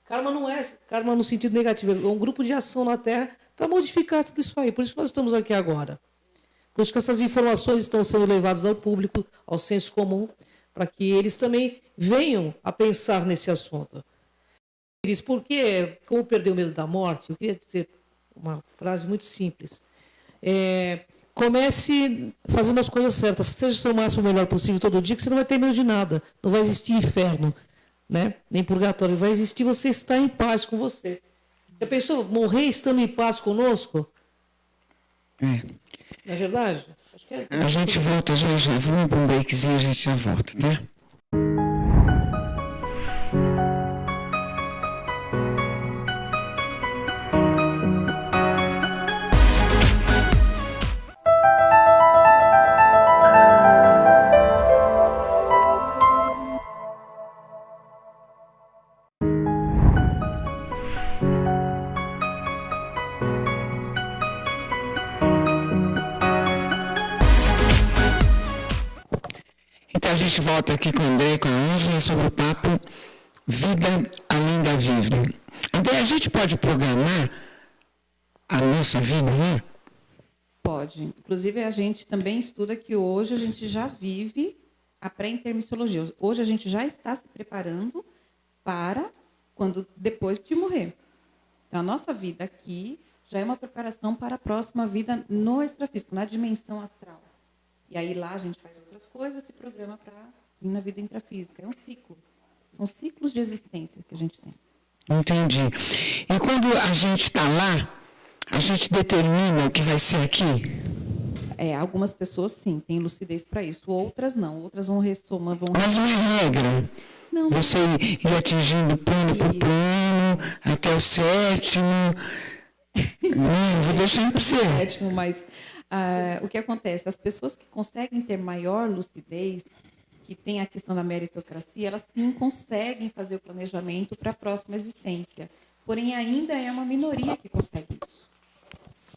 Karma não é karma no sentido negativo, é um grupo de ação na Terra para modificar tudo isso aí. Por isso que nós estamos aqui agora. Por isso que essas informações estão sendo levadas ao público, ao senso comum, para que eles também venham a pensar nesse assunto. Diz, porque, como perder o medo da morte, eu queria dizer uma frase muito simples. Comece fazendo as coisas certas. Seja o seu máximo melhor possível todo dia, que você não vai ter medo de nada. Não vai existir inferno, né? Nem purgatório. Vai existir você estar em paz com você. Já pensou morrer estando em paz conosco? Não é verdade? Acho que A gente volta já. Vamos para um breakzinho, a gente já volta, tá? Então a gente volta aqui com o André e com a Ângela sobre o papo Vida Além da Vida. André, a gente pode programar a nossa vida, né? Pode. Inclusive, a gente também estuda que hoje a gente já vive a pré-intermissiologia. Hoje a gente já está se preparando para depois de morrer. Então, a nossa vida aqui já é uma preparação para a próxima vida no extrafísico, na dimensão astral. E aí lá a gente faz outras coisas, se programa para ir na vida intrafísica. É um ciclo. São ciclos de existência que a gente tem. Entendi. E quando a gente está lá, a gente determina o que vai ser aqui? Algumas pessoas, sim, têm lucidez para isso. Outras não. Outras vão ressomar. Mas não é regra. Não. Você ir atingindo plano por plano, até o sétimo. Não, vou deixar para você. Sétimo, mas o que acontece? As pessoas que conseguem ter maior lucidez, que tem a questão da meritocracia, elas sim conseguem fazer o planejamento para a próxima existência. Porém, ainda é uma minoria que consegue isso.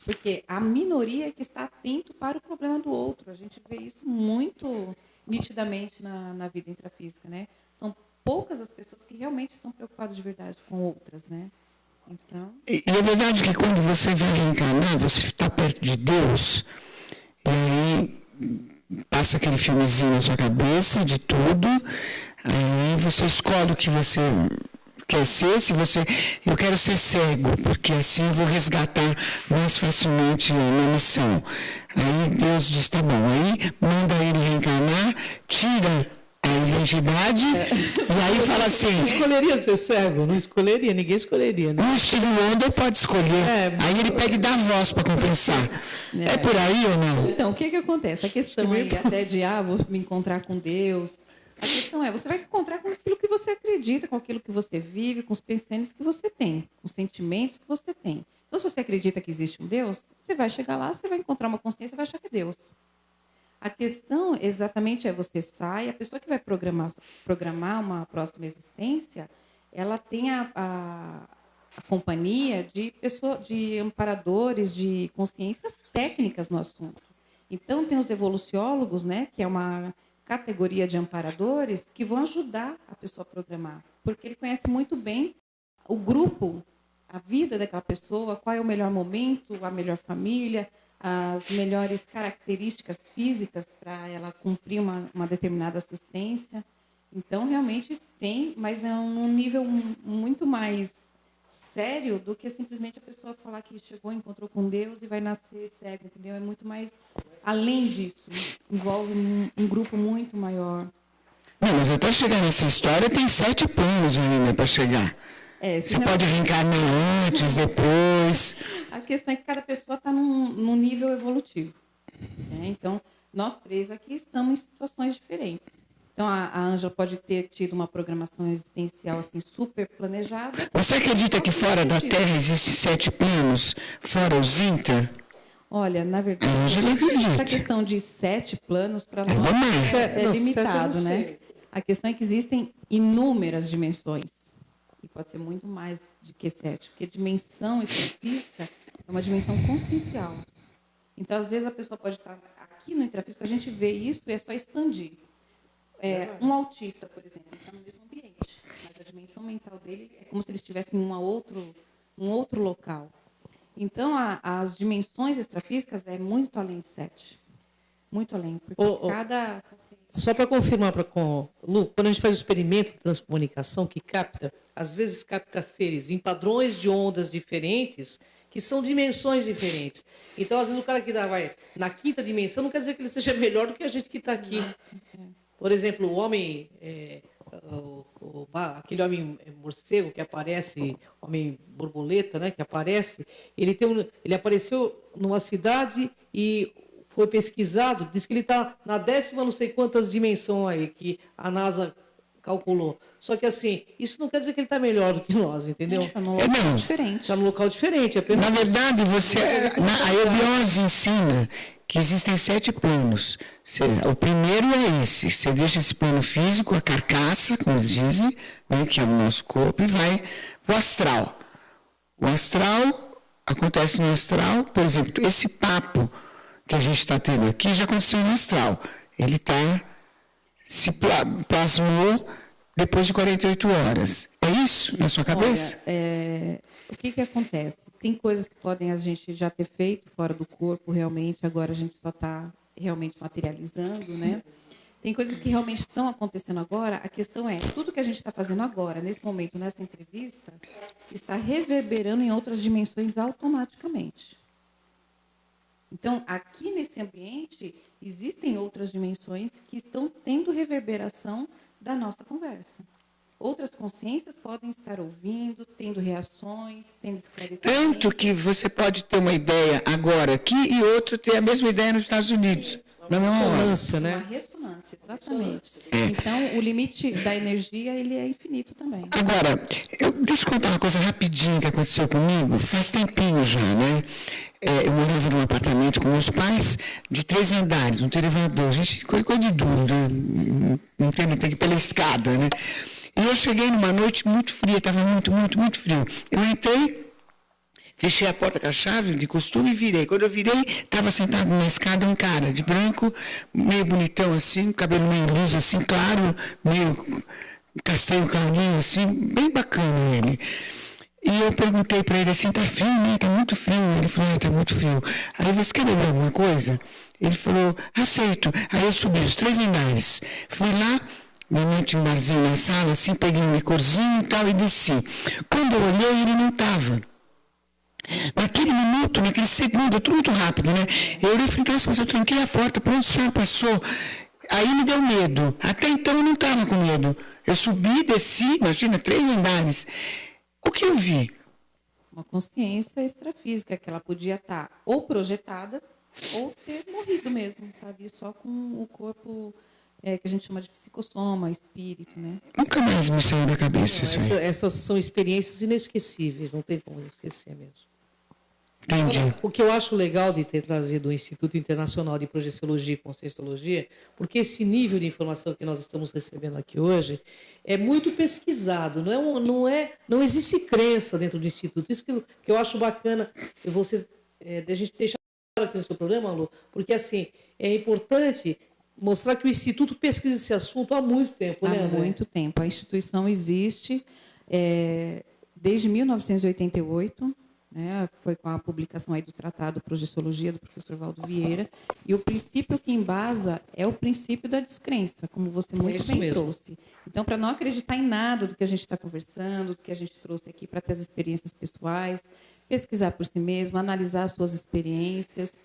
Porque a minoria é que está atento para o problema do outro. A gente vê isso muito nitidamente na vida intrafísica, né? São poucas as pessoas que realmente estão preocupadas de verdade com outras, né? Então... E é verdade que quando você vai reencarnar, você está perto de Deus, e aí passa aquele filmezinho na sua cabeça de tudo, aí você escolhe o que você quer ser. Eu quero ser cego, porque assim eu vou resgatar mais facilmente a minha missão. Aí Deus diz, tá bom, aí manda ele reencarnar, tira a identidade, e aí fala assim... Escolheria ser cego? Não escolheria, ninguém escolheria, né? O Steve Wonder pode escolher, aí ele pega e dá voz para compensar. É por aí ou não? Então, o que acontece? A questão aí até de, vou me encontrar com Deus. A questão é, você vai encontrar com aquilo que você acredita, com aquilo que você vive, com os pensamentos que você tem, com os sentimentos que você tem. Então, se você acredita que existe um Deus, você vai chegar lá, você vai encontrar uma consciência e vai achar que é Deus. A questão exatamente é você sai, a pessoa que vai programar uma próxima existência, ela tem a companhia de amparadores, de consciências técnicas no assunto. Então, tem os evoluciólogos, né, que é uma categoria de amparadores que vão ajudar a pessoa a programar, porque ele conhece muito bem o grupo, a vida daquela pessoa, qual é o melhor momento, a melhor família, as melhores características físicas para ela cumprir uma determinada assistência. Então, realmente tem, mas é um nível muito mais sério do que simplesmente a pessoa falar que chegou, encontrou com Deus e vai nascer cego, entendeu? É muito mais além disso, envolve um grupo muito maior. Não, mas até chegar nessa história tem 7 planos ainda para chegar. Você pode reencarnar antes, depois. A questão é que cada pessoa está num nível evolutivo. Né? Então, nós 3 aqui estamos em situações diferentes. Então, a Ângela pode ter tido uma programação existencial assim, super planejada. Você acredita que fora da Terra existem 7 planos, fora os intra? Olha, na verdade, Ângela acredita. essa questão de 7 planos para nós mais. é Não, limitado, 7 eu não né? sei. A questão é que existem inúmeras dimensões. E pode ser muito mais do que 7, porque dimensão extrafísica é uma dimensão consciencial. Então, às vezes, a pessoa pode estar aqui no intrafísico, a gente vê isso e é só expandir. Um autista, por exemplo, está no mesmo ambiente, mas a dimensão mental dele é como se ele estivesse em um outro local. Então, as dimensões extrafísicas é muito além de 7. Muito além, porque cada... Só para confirmar, Lu, quando a gente faz o experimento de transcomunicação, que capta, às vezes capta seres em padrões de ondas diferentes, que são dimensões diferentes. Então, às vezes, o cara que vai na 5ª dimensão não quer dizer que ele seja melhor do que a gente que está aqui. Por exemplo, o homem, aquele homem morcego que aparece, homem borboleta, né, que aparece, ele apareceu numa cidade e foi pesquisado, diz que ele está na 10ª não sei quantas dimensão aí, que a NASA calculou. Só que assim, isso não quer dizer que ele está melhor do que nós, entendeu? Está num local diferente. Está num local diferente. Na verdade, a eubiose ensina que existem 7 planos. O primeiro é esse. Você deixa esse plano físico, a carcaça, como eles dizem, né, que é o nosso corpo, e vai para o astral. O astral, acontece no astral, por exemplo, esse papo que a gente está tendo aqui já aconteceu no astral. Ele se plasmou depois de 48 horas. É isso na sua cabeça? Olha, o que acontece? Tem coisas que podem a gente já ter feito fora do corpo, realmente, agora a gente só está realmente materializando, né? Tem coisas que realmente estão acontecendo agora. A questão é, tudo que a gente está fazendo agora, nesse momento, nessa entrevista, está reverberando em outras dimensões automaticamente. Então, aqui nesse ambiente, existem outras dimensões que estão tendo reverberação da nossa conversa. Outras consciências podem estar ouvindo, tendo reações, tendo esclarecimentos. Tanto que você pode ter uma ideia agora aqui e outra ter a mesma ideia nos Estados Unidos. Uma ressonância, né? Uma ressonância, exatamente. Então, o limite da energia, ele é infinito também. Agora, deixa eu contar uma coisa rapidinho que aconteceu comigo. Faz tempinho já, né? Eu morava num apartamento com meus pais de 3 andares, não tem elevador. Gente, coisa de duro, né? Não tem que ir pela escada, né? E eu cheguei numa noite muito fria, estava muito, muito, muito frio. Eu entrei, fechei a porta com a chave, de costume, e virei. Quando eu virei, estava sentado numa escada um cara de branco, meio bonitão assim, cabelo meio liso assim, claro, meio castanho clarinho assim, bem bacana ele. E eu perguntei para ele assim, tá frio, né? Tá muito frio. Ele falou, tá muito frio. Aí, você quer beber alguma coisa? Ele falou, aceito. Aí eu subi os 3 andares. Fui lá, minha mãe tinha um barzinho na sala, assim, peguei um licorzinho e tal, e desci. Quando eu olhei, ele não estava. Naquele minuto, naquele segundo, tudo muito rápido, né? Eu olhei e falei, nossa, mas eu tranquei a porta, por onde o senhor passou? Aí me deu medo. Até então eu não estava com medo. Eu subi, desci, imagina, 3 andares. O que eu vi? Uma consciência extrafísica, que ela podia estar ou projetada ou ter morrido mesmo, tá ali só com o corpo que a gente chama de psicossoma, espírito, né? Nunca mais me saiu da cabeça isso aí. Essas são experiências inesquecíveis, não tem como esquecer mesmo. Entendi. O que eu acho legal de ter trazido o Instituto Internacional de Projeciologia e Conscienciologia, porque esse nível de informação que nós estamos recebendo aqui hoje é muito pesquisado, não existe crença dentro do Instituto. Isso que eu acho bacana de a gente deixar aqui no seu programa, Lu, porque assim, é importante mostrar que o Instituto pesquisa esse assunto há muito tempo, né, André? Há muito tempo. A instituição existe desde 1988, né, foi com a publicação aí do Tratado Projeciologia do professor Valdo Vieira, e o princípio que embasa é o princípio da descrença, como você muito bem trouxe. Então, para não acreditar em nada do que a gente está conversando, do que a gente trouxe aqui para ter as experiências pessoais, pesquisar por si mesmo, analisar as suas experiências,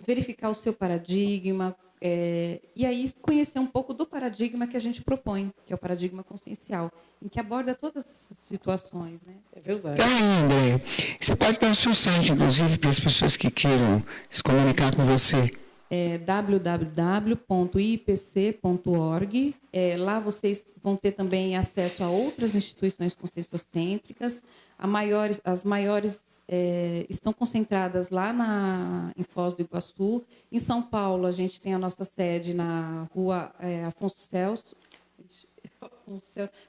verificar o seu paradigma, e aí conhecer um pouco do paradigma que a gente propõe, que é o paradigma consciencial, em que aborda todas essas situações, né? É verdade. Tá aí, André. Você pode dar o seu site, inclusive, para as pessoas que queiram se comunicar com você. www.ipc.org. Lá vocês vão ter também acesso a outras instituições conscienciocêntricas. As maiores estão concentradas lá em Foz do Iguaçu. Em São Paulo, a gente tem a nossa sede na rua Afonso Celso,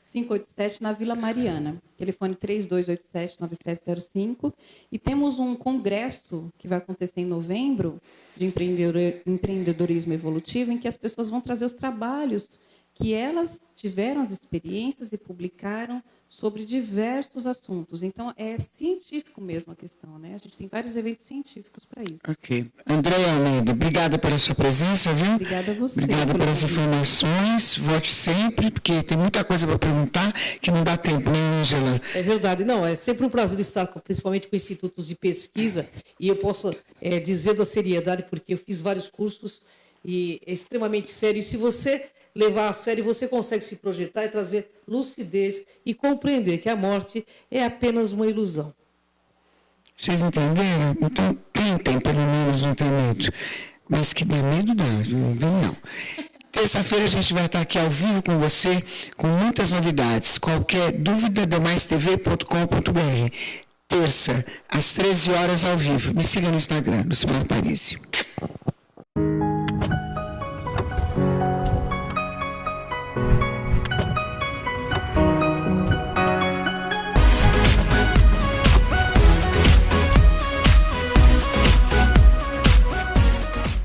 587, na Vila Mariana. Telefone 3287-9705. E temos um congresso que vai acontecer em novembro, de empreendedorismo evolutivo, em que as pessoas vão trazer os trabalhos que elas tiveram, as experiências e publicaram sobre diversos assuntos. Então, é científico mesmo a questão, né? A gente tem vários eventos científicos para isso. Ok. Andréia Almeida, obrigada pela sua presença, viu? Obrigada a você. Obrigada pelas informações. Volte sempre, porque tem muita coisa para perguntar que não dá tempo, né, Ângela? É verdade. Não, é sempre um prazer estar, principalmente com institutos de pesquisa, e eu posso dizer da seriedade, porque eu fiz vários cursos e é extremamente sério. E se você levar a sério, você consegue se projetar e trazer lucidez e compreender que a morte é apenas uma ilusão. Vocês entenderam? Então, tentem, pelo menos, não ter medo. Mas que dá medo, dá. Não vem, não. Terça-feira a gente vai estar aqui ao vivo com você, com muitas novidades. Qualquer dúvida, demaistv.com.br. Terça, às 13 horas, ao vivo. Me siga no Instagram, Lucimar Parisi.